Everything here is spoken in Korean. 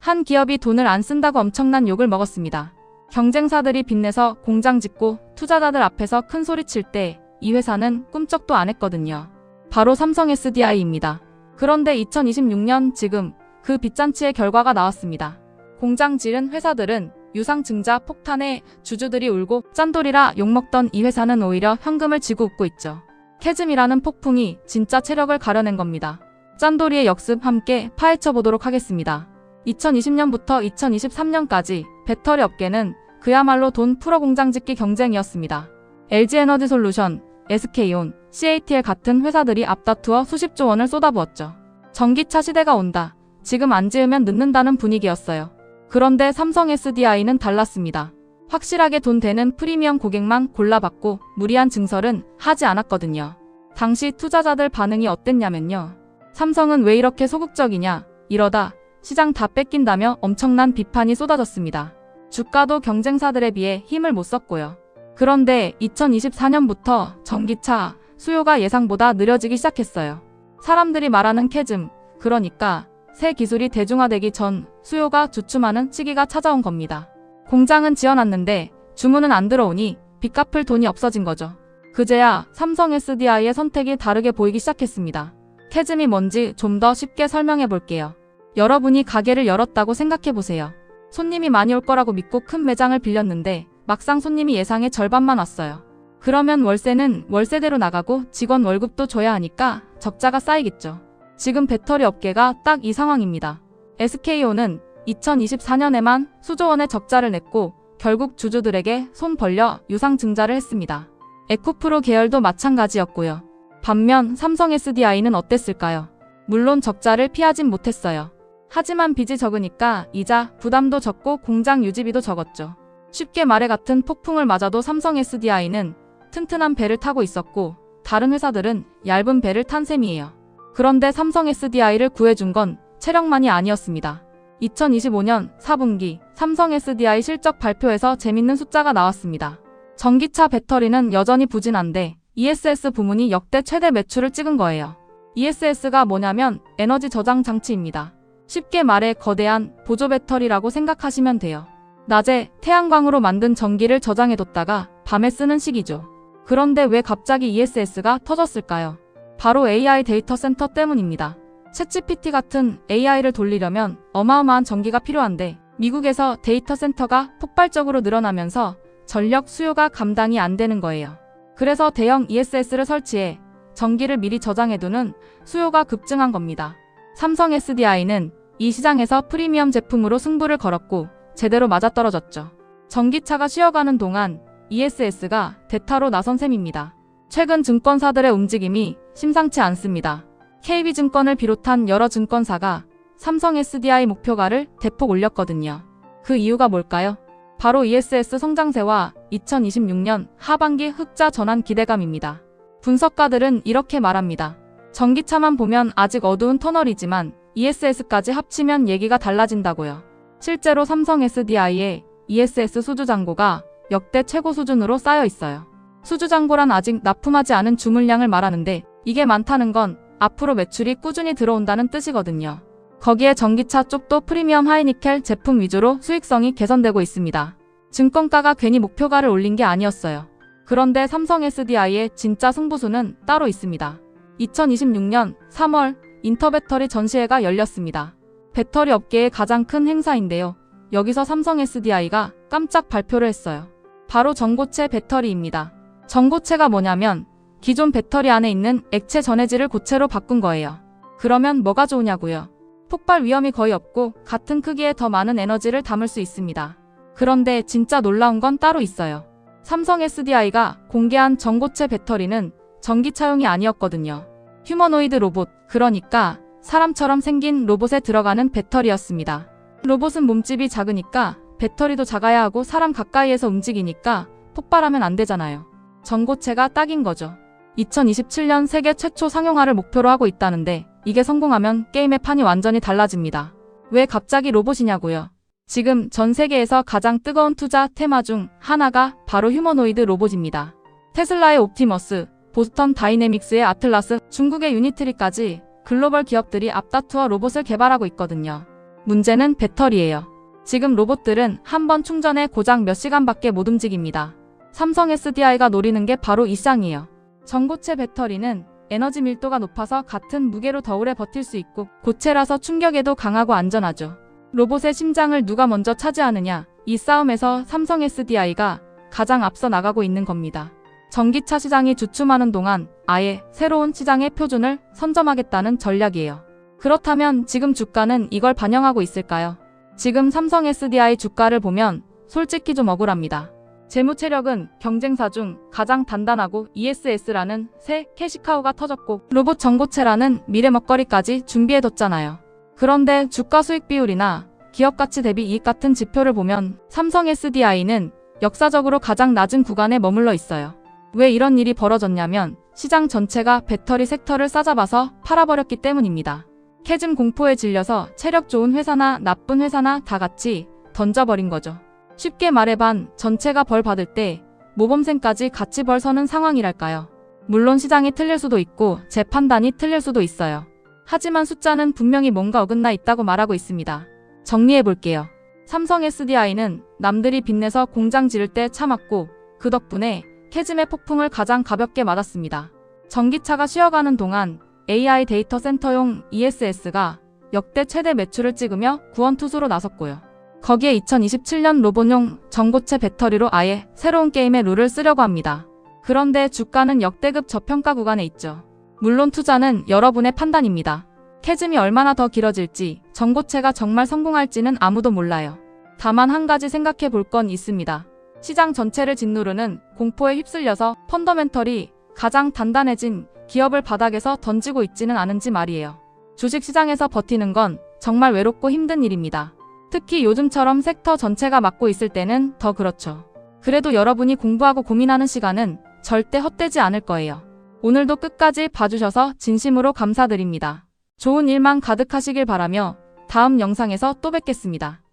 한 기업이 돈을 안 쓴다고 엄청난 욕을 먹었습니다. 경쟁사들이 빚내서 공장 짓고 투자자들 앞에서 큰 소리 칠 때 이 회사는 꿈쩍도 안 했거든요. 바로 삼성 SDI입니다. 그런데 2026년 지금 그 빚잔치의 결과가 나왔습니다. 공장 지른 회사들은 유상증자 폭탄에 주주들이 울고 짠돌이라 욕먹던 이 회사는 오히려 현금을 쥐고 웃고 있죠. 캐즘이라는 폭풍이 진짜 체력을 가려낸 겁니다. 짠돌이의 역습 함께 파헤쳐 보도록 하겠습니다. 2020년부터 2023년까지 배터리 업계는 그야말로 돈 풀어 공장 짓기 경쟁이었습니다. LG에너지솔루션, SK온, CATL 같은 회사들이 앞다투어 수십조 원을 쏟아부었죠. 전기차 시대가 온다. 지금 안 지으면 늦는다는 분위기였어요. 그런데 삼성 SDI는 달랐습니다. 확실하게 돈 되는 프리미엄 고객만 골라받고 무리한 증설은 하지 않았거든요. 당시 투자자들 반응이 어땠냐면요. 삼성은 왜 이렇게 소극적이냐, 이러다 시장 다 뺏긴다며 엄청난 비판이 쏟아졌습니다. 주가도 경쟁사들에 비해 힘을 못 썼고요. 그런데 2024년부터 전기차 수요가 예상보다 느려지기 시작했어요. 사람들이 말하는 캐즘, 그러니까 새 기술이 대중화되기 전 수요가 주춤하는 시기가 찾아온 겁니다. 공장은 지어놨는데 주문은 안 들어오니 빚 갚을 돈이 없어진 거죠. 그제야 삼성 SDI의 선택이 다르게 보이기 시작했습니다. 캐즘이 뭔지 좀 더 쉽게 설명해 볼게요. 여러분이 가게를 열었다고 생각해 보세요. 손님이 많이 올 거라고 믿고 큰 매장을 빌렸는데 막상 손님이 예상의 절반만 왔어요. 그러면 월세는 월세대로 나가고 직원 월급도 줘야 하니까 적자가 쌓이겠죠. 지금 배터리 업계가 딱 이 상황입니다. SK온은 2024년에만 수조 원의 적자를 냈고 결국 주주들에게 손 벌려 유상증자를 했습니다. 에코프로 계열도 마찬가지였고요. 반면 삼성 SDI는 어땠을까요? 물론 적자를 피하진 못했어요. 하지만 빚이 적으니까 이자 부담도 적고 공장 유지비도 적었죠. 쉽게 말해 같은 폭풍을 맞아도 삼성 SDI는 튼튼한 배를 타고 있었고 다른 회사들은 얇은 배를 탄 셈이에요. 그런데 삼성 SDI를 구해준 건 체력만이 아니었습니다. 2025년 4분기 삼성 SDI 실적 발표에서 재밌는 숫자가 나왔습니다. 전기차 배터리는 여전히 부진한데 ESS 부문이 역대 최대 매출을 찍은 거예요. ESS가 뭐냐면 에너지 저장 장치입니다. 쉽게 말해 거대한 보조 배터리라고 생각하시면 돼요. 낮에 태양광으로 만든 전기를 저장해뒀다가 밤에 쓰는 식이죠. 그런데 왜 갑자기 ESS가 터졌을까요? 바로 AI 데이터 센터 때문입니다. 챗GPT 같은 AI를 돌리려면 어마어마한 전기가 필요한데 미국에서 데이터 센터가 폭발적으로 늘어나면서 전력 수요가 감당이 안 되는 거예요. 그래서 대형 ESS를 설치해 전기를 미리 저장해두는 수요가 급증한 겁니다. 삼성 SDI는 이 시장에서 프리미엄 제품으로 승부를 걸었고 제대로 맞아떨어졌죠. 전기차가 쉬어가는 동안 ESS가 대타로 나선 셈입니다. 최근 증권사들의 움직임이 심상치 않습니다. KB증권을 비롯한 여러 증권사가 삼성 SDI 목표가를 대폭 올렸거든요. 그 이유가 뭘까요? 바로 ESS 성장세와 2026년 하반기 흑자 전환 기대감입니다. 분석가들은 이렇게 말합니다. 전기차만 보면 아직 어두운 터널이지만 ESS까지 합치면 얘기가 달라진다고요. 실제로 삼성 SDI의 ESS 수주잔고가 역대 최고 수준으로 쌓여 있어요. 수주잔고란 아직 납품하지 않은 주물량을 말하는데 이게 많다는 건 앞으로 매출이 꾸준히 들어온다는 뜻이거든요. 거기에 전기차 쪽도 프리미엄 하이니켈 제품 위주로 수익성이 개선되고 있습니다. 증권가가 괜히 목표가를 올린 게 아니었어요. 그런데 삼성 SDI의 진짜 승부수는 따로 있습니다. 2026년 3월 인터배터리 전시회가 열렸습니다. 배터리 업계의 가장 큰 행사인데요. 여기서 삼성 SDI가 깜짝 발표를 했어요. 바로 전고체 배터리입니다. 전고체가 뭐냐면 기존 배터리 안에 있는 액체 전해질을 고체로 바꾼 거예요. 그러면 뭐가 좋으냐고요? 폭발 위험이 거의 없고 같은 크기에 더 많은 에너지를 담을 수 있습니다. 그런데 진짜 놀라운 건 따로 있어요. 삼성 SDI가 공개한 전고체 배터리는 전기차용이 아니었거든요. 휴머노이드 로봇, 그러니까 사람처럼 생긴 로봇에 들어가는 배터리였습니다. 로봇은 몸집이 작으니까 배터리도 작아야 하고 사람 가까이에서 움직이니까 폭발하면 안 되잖아요. 전고체가 딱인 거죠. 2027년 세계 최초 상용화를 목표로 하고 있다는데 이게 성공하면 게임의 판이 완전히 달라집니다. 왜 갑자기 로봇이냐고요? 지금 전 세계에서 가장 뜨거운 투자 테마 중 하나가 바로 휴머노이드 로봇입니다. 테슬라의 옵티머스, 보스턴 다이내믹스의 아틀라스, 중국의 유니트리까지 글로벌 기업들이 앞다투어 로봇을 개발하고 있거든요. 문제는 배터리예요. 지금 로봇들은 한 번 충전에 고작 몇 시간밖에 못 움직입니다. 삼성 SDI가 노리는 게 바로 이 쌍이에요. 전고체 배터리는 에너지 밀도가 높아서 같은 무게로 더 오래 버틸 수 있고 고체라서 충격에도 강하고 안전하죠. 로봇의 심장을 누가 먼저 차지하느냐, 이 싸움에서 삼성 SDI가 가장 앞서 나가고 있는 겁니다. 전기차 시장이 주춤하는 동안 아예 새로운 시장의 표준을 선점하겠다는 전략이에요. 그렇다면 지금 주가는 이걸 반영하고 있을까요? 지금 삼성 SDI 주가를 보면 솔직히 좀 억울합니다. 재무체력은 경쟁사 중 가장 단단하고 ESS라는 새 캐시카우가 터졌고 로봇 전고체라는 미래 먹거리까지 준비해뒀잖아요. 그런데 주가 수익 비율이나 기업 가치 대비 이익 같은 지표를 보면 삼성 SDI는 역사적으로 가장 낮은 구간에 머물러 있어요. 왜 이런 일이 벌어졌냐면 시장 전체가 배터리 섹터를 싸잡아서 팔아버렸기 때문입니다. 캐즘 공포에 질려서 체력 좋은 회사나 나쁜 회사나 다 같이 던져버린 거죠. 쉽게 말해반 전체가 벌 받을 때 모범생까지 같이 벌 서는 상황이랄까요. 물론 시장이 틀릴 수도 있고 제 판단이 틀릴 수도 있어요. 하지만 숫자는 분명히 뭔가 어긋나 있다고 말하고 있습니다. 정리해볼게요. 삼성 SDI는 남들이 빚내서 공장 지을 때 참았고 그 덕분에 캐즘의 폭풍을 가장 가볍게 맞았습니다. 전기차가 쉬어가는 동안 AI 데이터 센터용 ESS가 역대 최대 매출을 찍으며 구원투수로 나섰고요. 거기에 2027년 로봇용 전고체 배터리로 아예 새로운 게임의 룰을 쓰려고 합니다. 그런데 주가는 역대급 저평가 구간에 있죠. 물론 투자는 여러분의 판단입니다. 캐즘이 얼마나 더 길어질지, 전고체가 정말 성공할지는 아무도 몰라요. 다만 한 가지 생각해 볼 건 있습니다. 시장 전체를 짓누르는 공포에 휩쓸려서 펀더멘털이 가장 단단해진 기업을 바닥에서 던지고 있지는 않은지 말이에요. 주식시장에서 버티는 건 정말 외롭고 힘든 일입니다. 특히 요즘처럼 섹터 전체가 막고 있을 때는 더 그렇죠. 그래도 여러분이 공부하고 고민하는 시간은 절대 헛되지 않을 거예요. 오늘도 끝까지 봐주셔서 진심으로 감사드립니다. 좋은 일만 가득하시길 바라며 다음 영상에서 또 뵙겠습니다.